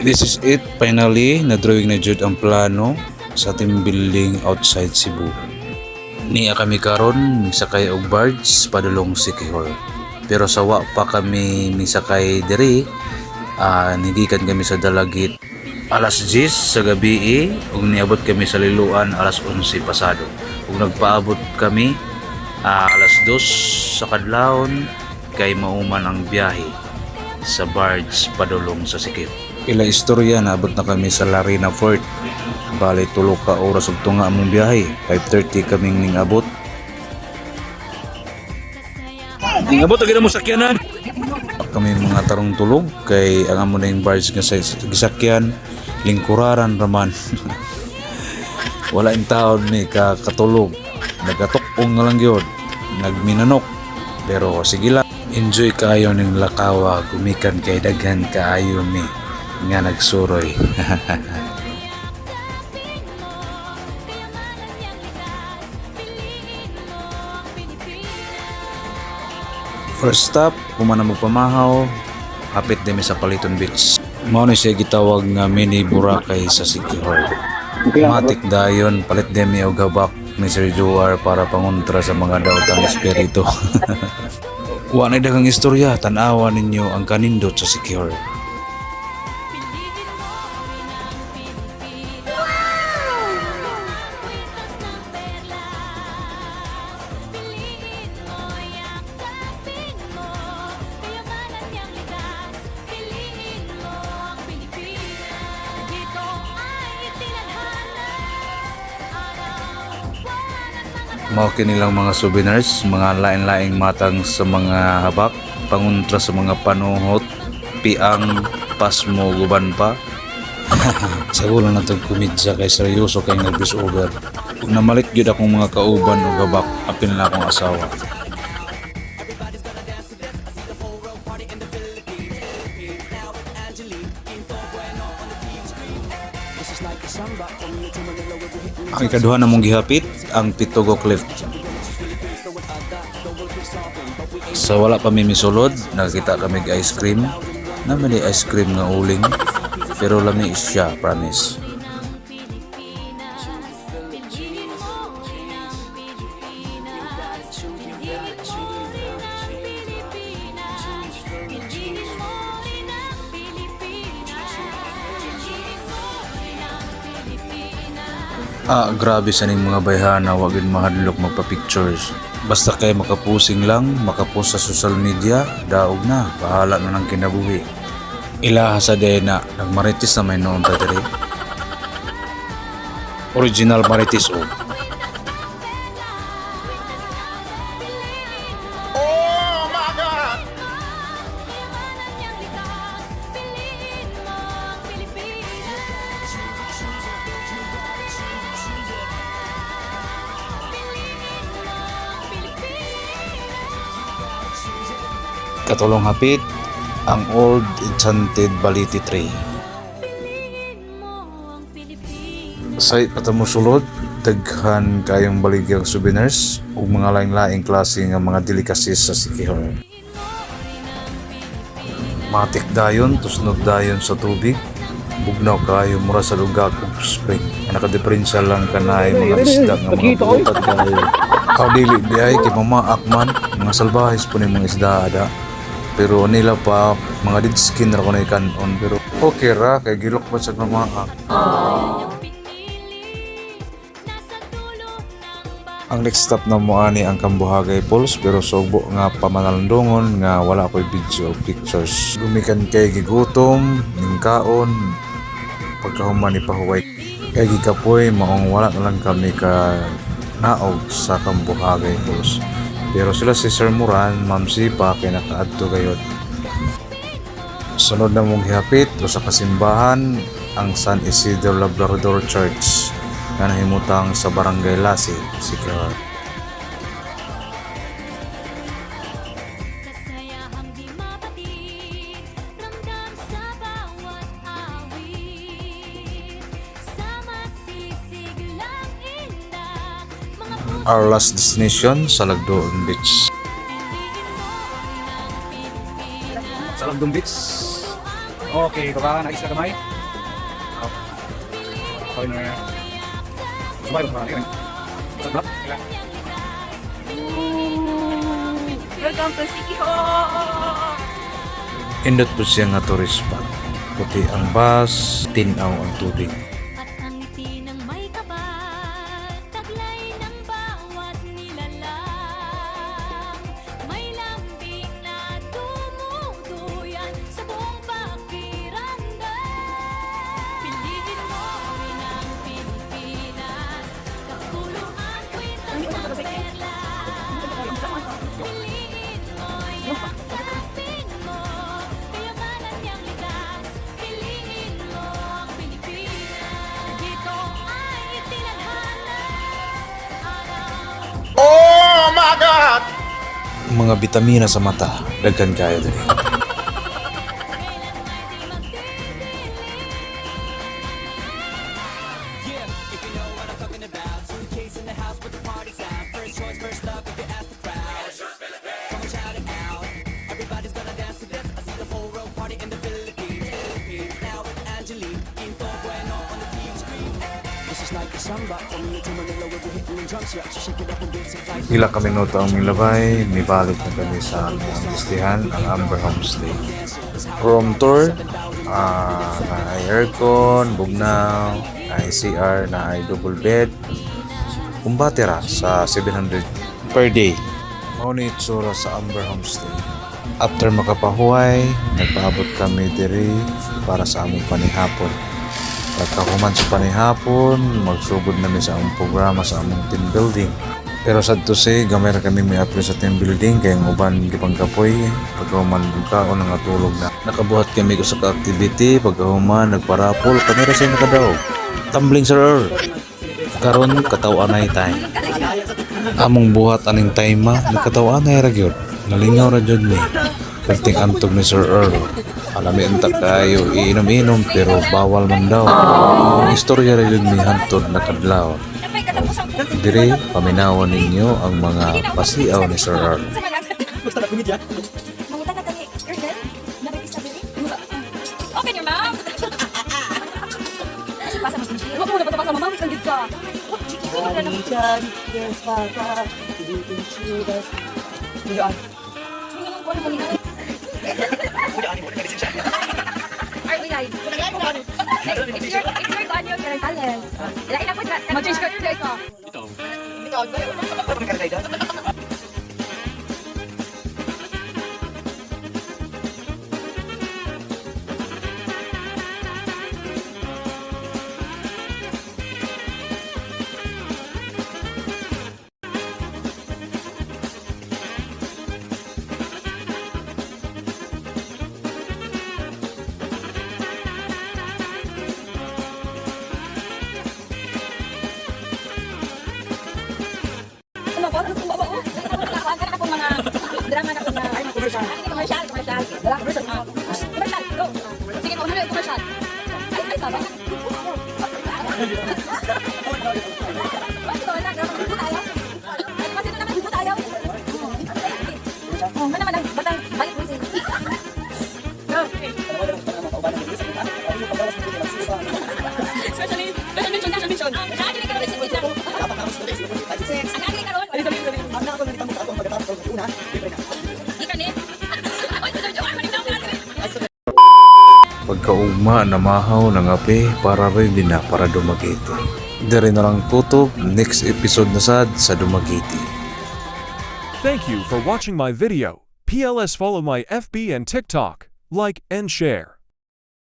This is it, finally na-drawing na jud ang plano sa team building outside Cebu. Niya kami karon misakay og barge padulong Siquijor. Pero sawa pa kami misakay diri, nigikan kami sa Dalagit alas 10 sa gabi ug niabot kami sa Liloan alas 11 pasado. Ug nagpaabot kami alas 2 sa kadlawon kay mauman ang biyahe sa barge padulong sa Sikip. Ila istorya, naabot na kami sa Larina Fort. Bali 3 ka oras ug tunga among biyahe. 5:30 kaming ning abot. Ning abot agad mo sakyanan. Kami mga tarong tulog kay ang amo na yung barge nga sa gisakyan lingkuraran raman. Wala in taon ni katulog. Nagatukong na lang yun. Nagminanok. Pero sige lang. Enjoy kaayo ning lakawa. Gumikan kay daghan kaayo mi nga nagsuroy. First stop, kumana mo pamahaw, hapit din sa Paliton Beach. Mao ni siya gitawag nga mini Boracay sa Siquijor. Matik dayon, palit din mi og habak ni Sir Joar para pangontra sa mga daotang espiritu. Wa na daghang istorya, tan-awa ninyo ang kanindot sa Siquijor. Mao kinilang mga souvenirs, mga lain-laing matang sa mga habak, panguntra sa mga panuhot, piang, pasmo, guban pa. Sagulan na itong kumidya kay seryoso kay nag-disover. Kung namalit yun akong mga kauban o habak, apil na akong asawa. Ang ikaduha na mong gihapit, ang Pitogo Cliff. Sa wala pa mimisulod, nakita kami ice cream. Naman ni ice cream nga uling, pero lami siya, promise. Grabe sa ning mga bayhana, wag gid mahadlok magpa-pictures. Basta kay makapusing lang, makapost sa social media, daog na, bahala na ng kinabuhi. Ilaha sa dena, nagmaritis na may noon ta diri. Original maritis o. Katulong hapit ang Old Enchanted Baliti Tree. Sa patamusulod, daghan kayong baligyang souvenirs ug mga laing-laing klase nga mga delicacies sa Siquijor. Matik dayon, tusnod dayon sa tubig, bugnaw kayo mura sa lugak ug spring. Nakadiferensya lang kanay mga isda nga mga bulutad kayo. Dili di ay kay mamaakman, mga salbahis po ni mga isda ada. Pero nila pa mga dead skin ra ko na ikanon, pero okay ra kay gilok pa sa mamaak. Ang next stop na mo ani ang Cambuhagay Falls, pero sugbo nga pamanalandongon nga wala ko'y video pictures. Gumikan kay gigutom, ning kaon, pagkahuman ni pahuway. Kay gikapoy maong wala na lang kami ka naog sa Cambuhagay Falls. Pero sila si Sir Moran, Ma'am Sipa, kay nakaadto gayod. Sunod na mong gihapit o sa kasimbahan ang San Isidro Labrador Church na nahimutang sa Barangay Lasi, Siquijor. Our last destination, Salagdoon Beach. Salagdoon Beach. Okay, kabahan, nais na kamay. Welcome to Sikiho! Indot po siya nga tourist spot. Puti ang bus, tinaw ang tubig. At ang ngiti ng may kapal, taglay ng bawat nilalang. May lambing na tumutuyan sa buong pakiramdam. Piliin mo rin ang Pilipinas, kapuluhan kwentang pamperla. Piliin mo yung hanapin mo, kayamanan niyang likas. Piliin mo ang Pilipinas, dito ay itinadhana. Araw Mga bitamina sa mata, daghan kayo dali. kailan natin magdidilim. Ila ka minuto ang milabay, nibalik na kami sa aming listihan, ang Amber Homestay. Room tour, na ay aircon, bugnaw, na ay CR, na ay double bed. Kumbatera sa 700 per day. Mauni itsura sa Amber Homestay. After makapahuay, nagpaabot kami diri para sa among panihapon. Pagkahuman sa panihapon, magsugod namin sa among programa sa among team building. Pero sad to say, gamay ra kami may apply sa team building kaya ang uban gipangkapoy. Pagkahuman o nangatulog na. Nakabuhat kami ko sa ka-activity, pagkahuman nagparapol, kami ra siya nakadaog. Tumbling sir. Karon kataw-anay time. Among buhat aning time nagkataw-anay ra gyud. Nalingaw ra jud ni. Perting antog ni Sir Earl. Alami unta kayo iinom-inom pero bawal man daw. Ang istorya ra jud ni hantod na kadlaw. Dire paminawan ninyo ang mga pasiaw ni Sir Earl. Mangutan na kami, Erden? Nabibis sa bili? Open your mouth! Kasi pasa mas hindi. Huwag mo na patapasa, mamamit ang gid ka. It's your Daniel Carantales. Ilain ako na. Mag-change ka dito ito. Ano ba? Ano kung baba ko? Nakakuhaan ka na akong mga drama na akong mga commercial. Commercial. Commercial, go. Sige, kung ano yung commercial. Ay, saba. Bakit ba? Nagbuto tayo? Bakit na naman buto tayo? Oh, man naman ang batang balik mo siya. Go. Special mention. Saan kini karon sa video? Ang agri karon. Ay, sabi. Ikan eh. Ay, sabi. Pagkaugma namahaw ng ape para ready na para Dumaguete. Dire na lang kutob, next episode na sad sa Dumaguete. Thank you for watching my video. PLS follow my FB and TikTok. Like and share.